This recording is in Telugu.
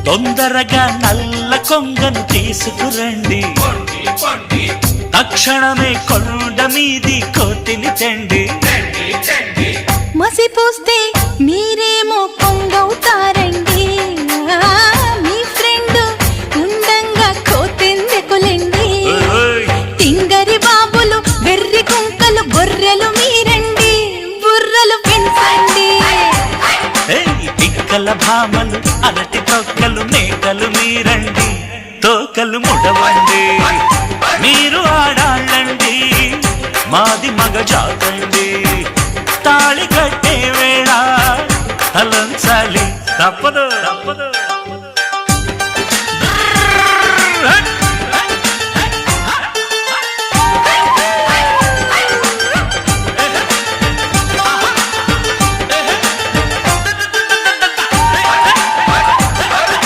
తొందరగా నల్ల కొంగను తీసుకురండి, తక్షణమే కొండ మీది కోతిని తెండి. మసిపూస్తే మీరేమో కొంగవుతారండి, మీ ఫ్రెండ్ ఉండంగా కోతెందుకులండి. తింగరి బాబులు వెర్రి కుంకలు గొర్రెలు మీరండి, బుర్రలు పెంచండి. తిక్కల భామలు అరటి తొక్కలు మేకలు మీరండి, తోకలు ముడవండి. మీరు ఆడాళ్ళండి, మాది మగ జాతండి. తాళి కట్టే వేళ తలంచాలి తప్పదు.